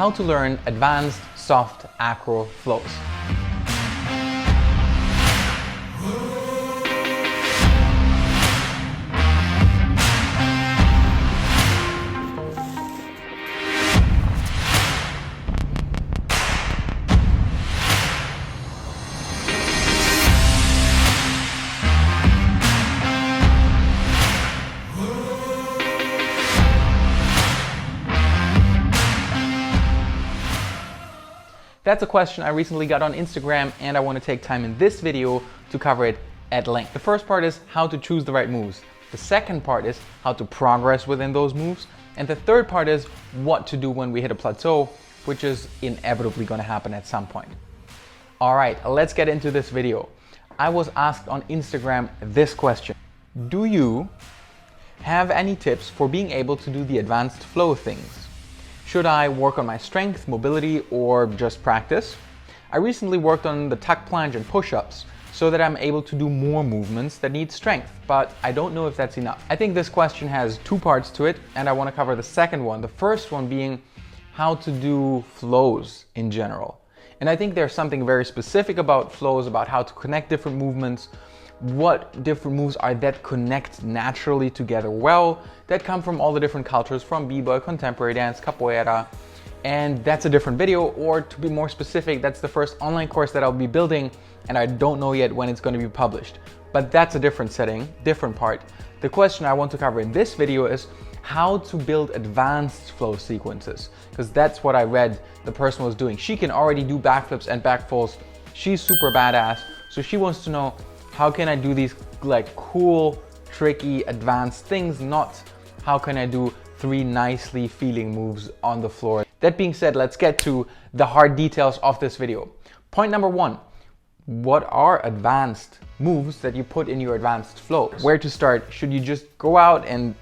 how to learn advanced soft acro flows. That's a question I recently got on Instagram, and I want to take time in this video to cover it at length. The first part is how to choose the right moves. The second part is how to progress within those moves. And the third part is what to do when we hit a plateau, which is inevitably going to happen at some point. All right, let's get into this video. I was asked on Instagram this question: do you have any tips for being able to do the advanced flow things? Should I work on my strength, mobility, or just practice? I recently worked on the tuck plunge and push-ups so that I'm able to do more movements that need strength, but I don't know if that's enough. I think this question has two parts to it, and I want to cover the second one. The first one being how to do flows in general. And I think there's something very specific about flows, about how to connect different movements, what different moves are that connect naturally together well, that come from all the different cultures, from b-boy, contemporary dance, capoeira, and that's a different video. Or to be more specific, that's the first online course that I'll be building, and I don't know yet when it's going to be published, but that's a different setting, different part. The question I want to cover in this video is how to build advanced flow sequences, because that's what I read the person was doing. She can already do backflips and backfalls. She's super badass, so she wants to know, how can I do these like cool, tricky, advanced things, not how can I do 3 nicely feeling moves on the floor. That being said, let's get to the hard details of this video. Point number 1, what are advanced moves that you put in your advanced flows? Where to start? Should you just go out and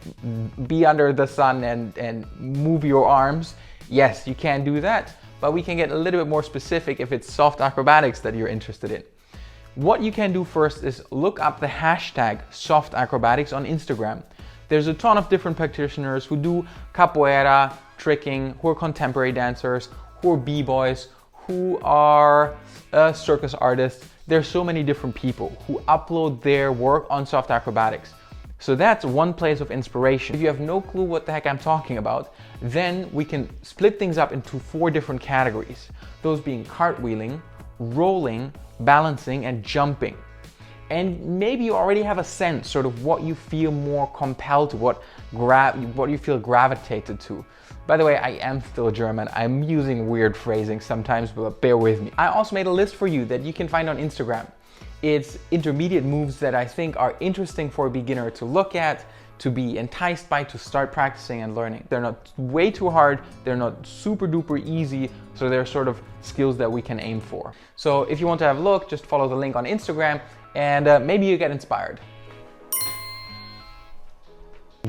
be under the sun and move your arms? Yes, you can do that, but we can get a little bit more specific if it's soft acrobatics that you're interested in. What you can do first is look up the hashtag soft acrobatics on Instagram. There's a ton of different practitioners who do capoeira, tricking, who are contemporary dancers, who are b-boys, who are circus artists. There's so many different people who upload their work on soft acrobatics. So that's one place of inspiration. If you have no clue what the heck I'm talking about, then we can split things up into 4 different categories. Those being cartwheeling, rolling, balancing, and jumping. And maybe you already have a sense sort of what you feel more compelled to, what you feel gravitated to. By the way, I am still German. I'm using weird phrasing sometimes, but bear with me. I also made a list for you that you can find on Instagram. It's intermediate moves that I think are interesting for a beginner to look at, to be enticed by, to start practicing and learning. They're not way too hard, they're not super duper easy, so they're sort of skills that we can aim for. So if you want to have a look, just follow the link on Instagram, and maybe you get inspired.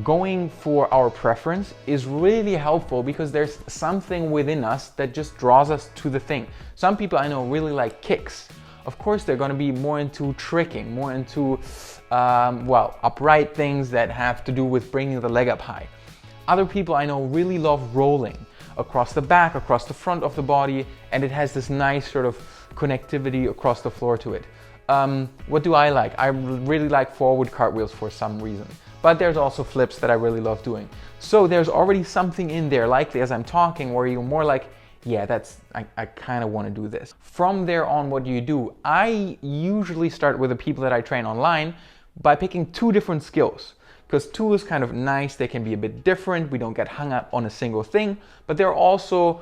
Going for our preference is really helpful because there's something within us that just draws us to the thing. Some people I know really like kicks. Of course, they're going to be more into tricking, more into upright things that have to do with bringing the leg up high. Other people I know really love rolling across the back, across the front of the body, and it has this nice sort of connectivity across the floor to it. What do I like? I really like forward cartwheels for some reason, but there's also flips that I really love doing. So there's already something in there, likely as I'm talking, where you're more like, yeah, I kind of want to do this. From there on, what do you do? I usually start with the people that I train online by picking 2 different skills, because 2 is kind of nice. They can be a bit different. We don't get hung up on a single thing, but they're also,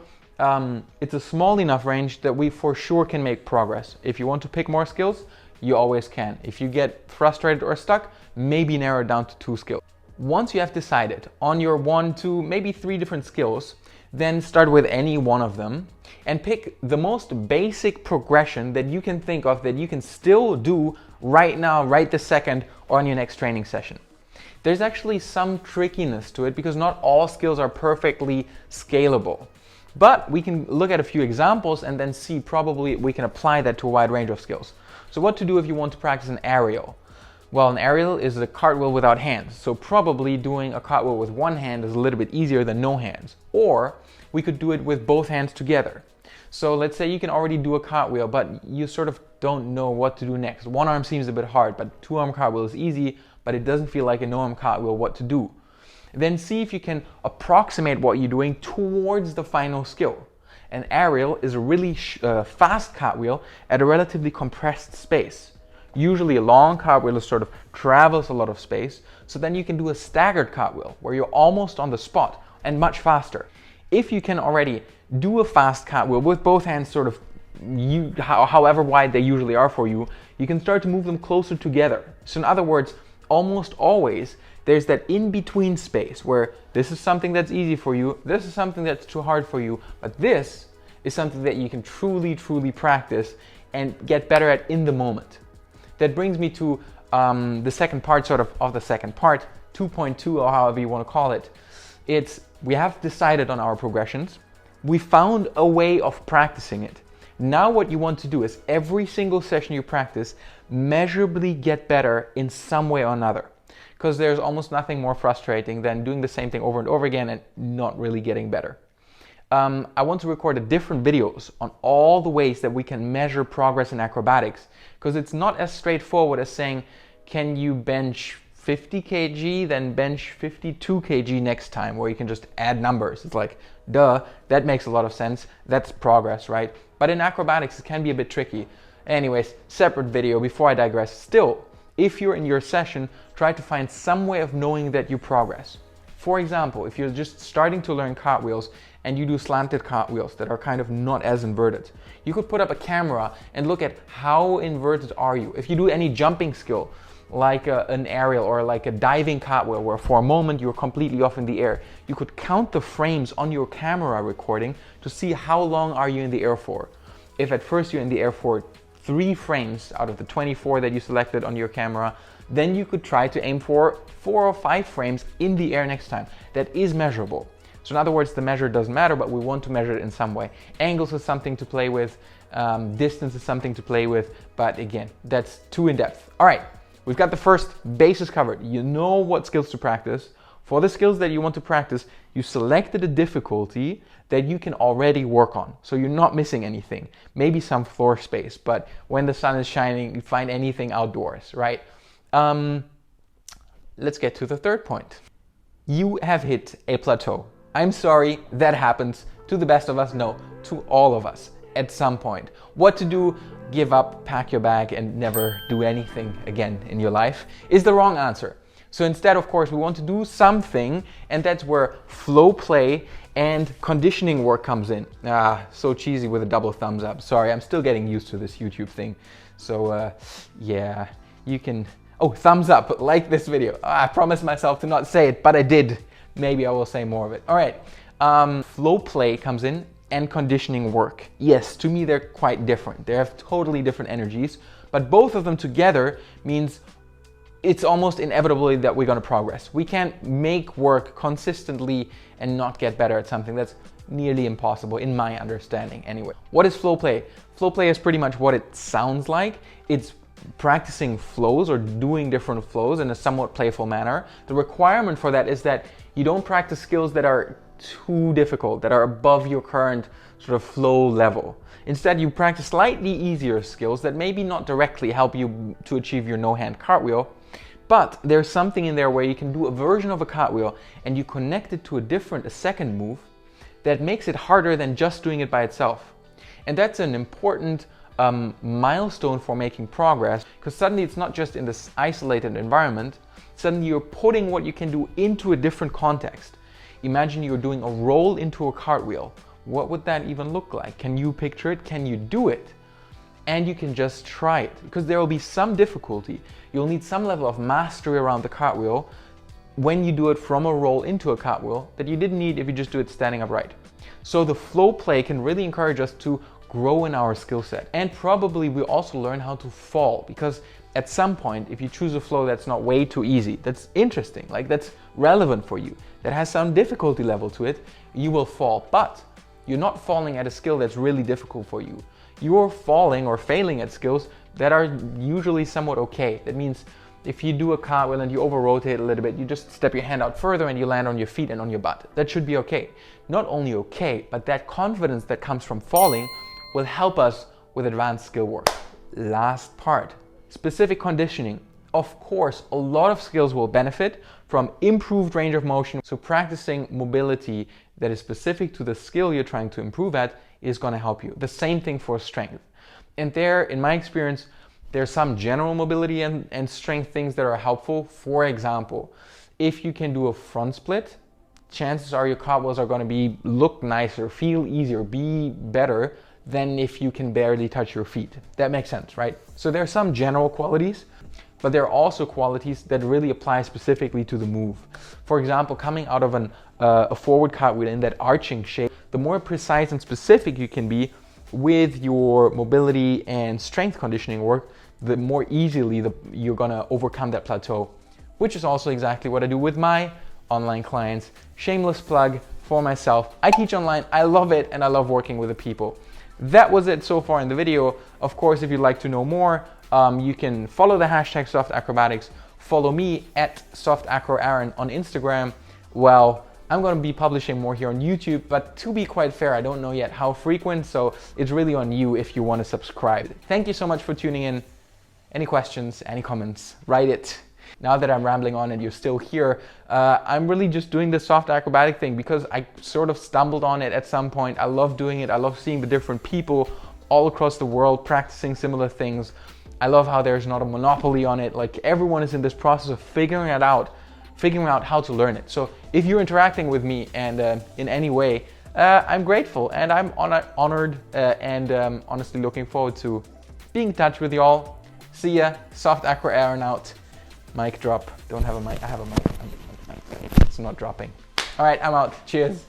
it's a small enough range that we for sure can make progress. If you want to pick more skills, you always can. If you get frustrated or stuck, maybe narrow it down to 2 skills. Once you have decided on your 1, 2, maybe 3 different skills, then start with any one of them and pick the most basic progression that you can think of that you can still do right now, right this second, or on your next training session. There's actually some trickiness to it because not all skills are perfectly scalable. But we can look at a few examples and then see probably we can apply that to a wide range of skills. So what to do if you want to practice an aerial? Well, an aerial is a cartwheel without hands. So probably doing a cartwheel with one hand is a little bit easier than no hands. Or we could do it with both hands together. So let's say you can already do a cartwheel, but you sort of don't know what to do next. One arm seems a bit hard, but two arm cartwheel is easy, but it doesn't feel like a no arm cartwheel what to do. Then see if you can approximate what you're doing towards the final skill. An aerial is a really fast cartwheel at a relatively compressed space. Usually a long cartwheel sort of travels a lot of space, so then you can do a staggered cartwheel where you're almost on the spot and much faster. If you can already do a fast cartwheel with both hands sort of however wide they usually are for you, you can start to move them closer together. So in other words, almost always there's that in-between space where this is something that's easy for you, this is something that's too hard for you, but this is something that you can truly practice and get better at in the moment. That brings me to the second part of the second part, 2.2 or however you want to call it. We have decided on our progressions. We found a way of practicing it. Now what you want to do is every single session you practice, measurably get better in some way or another. Because there's almost nothing more frustrating than doing the same thing over and over again and not really getting better. I want to record different videos on all the ways that we can measure progress in acrobatics, because it's not as straightforward as saying, can you bench 50 kg, then bench 52 kg next time, where you can just add numbers. It's like, duh, that makes a lot of sense. That's progress, right? But in acrobatics, it can be a bit tricky. Anyways, separate video. Before I digress, still, if you're in your session, try to find some way of knowing that you progress. For example, if you're just starting to learn cartwheels and you do slanted cartwheels that are kind of not as inverted, you could put up a camera and look at how inverted are you. If you do any jumping skill, like an aerial or like a diving cartwheel where for a moment you're completely off in the air, you could count the frames on your camera recording to see how long are you in the air for. If at first you're in the air for 3 frames out of the 24 that you selected on your camera, then you could try to aim for 4 or 5 frames in the air next time. That is measurable. So in other words, the measure doesn't matter, but we want to measure it in some way. Angles is something to play with, distance is something to play with, but again, that's too in-depth. All right, we've got the first basis covered. You know what skills to practice. For the skills that you want to practice, you selected a difficulty that you can already work on. So you're not missing anything. Maybe some floor space, but when the sun is shining, you find anything outdoors, right? Let's get to the third point. You have hit a plateau. I'm sorry, that happens to the best of us. No, to all of us at some point. What to do? Give up, pack your bag, and never do anything again in your life is the wrong answer. So instead, of course, we want to do something, and that's where flow play and conditioning work comes in. So cheesy with a double thumbs up. Sorry, I'm still getting used to this YouTube thing. So yeah, you can, oh, thumbs up, like this video. I promised myself to not say it, but I did. Maybe I will say more of it. All right, flow play comes in and conditioning work. Yes, to me, they're quite different. They have totally different energies, but both of them together means it's almost inevitable that we're going to progress. We can't make work consistently and not get better at something. That's nearly impossible in my understanding anyway. What is flow play? Flow play is pretty much what it sounds like. It's practicing flows or doing different flows in a somewhat playful manner. The requirement for that is that you don't practice skills that are too difficult, that are above your current sort of flow level. Instead, you practice slightly easier skills that maybe not directly help you to achieve your no-hand cartwheel, but there's something in there where you can do a version of a cartwheel and you connect it to a second move that makes it harder than just doing it by itself. And that's an important milestone for making progress, because suddenly it's not just in this isolated environment, suddenly you're putting what you can do into a different context. Imagine you're doing a roll into a cartwheel. What would that even look like? Can you picture it? Can you do it? And you can just try it, because there will be some difficulty. You'll need some level of mastery around the cartwheel when you do it from a roll into a cartwheel that you didn't need if you just do it standing upright. So the flow play can really encourage us to grow in our skill set. And probably we also learn how to fall, because at some point, if you choose a flow that's not way too easy, that's interesting, like that's relevant for you, that has some difficulty level to it, you will fall. But you're not falling at a skill that's really difficult for you. You're falling or failing at skills that are usually somewhat okay. That means if you do a cartwheel and you over rotate a little bit, you just step your hand out further and you land on your feet and on your butt. That should be okay. Not only okay, but that confidence that comes from falling will help us with advanced skill work. Last part, specific conditioning. Of course, a lot of skills will benefit from improved range of motion. So practicing mobility that is specific to the skill you're trying to improve at is going to help you. The same thing for strength. And there, in my experience, there's some general mobility and strength things that are helpful. For example, if you can do a front split, chances are your cartwheels are going to look nicer, feel easier, be better than if you can barely touch your feet. That makes sense, right? So there are some general qualities, but there are also qualities that really apply specifically to the move. For example, coming out of a forward cartwheel in that arching shape, the more precise and specific you can be with your mobility and strength conditioning work, the more easily you're gonna overcome that plateau, which is also exactly what I do with my online clients. Shameless plug for myself. I teach online, I love it, and I love working with the people. That was it so far in the video. Of course, if you'd like to know more, you can follow the hashtag #SoftAcrobatics. Follow me at @SoftAcroAaron on Instagram. Well, I'm going to be publishing more here on YouTube, but to be quite fair, I don't know yet how frequent, so it's really on you if you want to subscribe. Thank you so much for tuning in. Any questions, any comments, write it. Now that I'm rambling on and you're still here, I'm really just doing the soft acrobatic thing because I sort of stumbled on it at some point. I love doing it. I love seeing the different people all across the world practicing similar things. I love how there's not a monopoly on it. Like, everyone is in this process of figuring out how to learn it. So if you're interacting with me and in any way, I'm grateful and I'm honored and honestly looking forward to being in touch with y'all. See ya. Soft Acro Aaron out. Mic drop. Don't have a mic. I have a mic. It's not dropping. All right, I'm out. Cheers.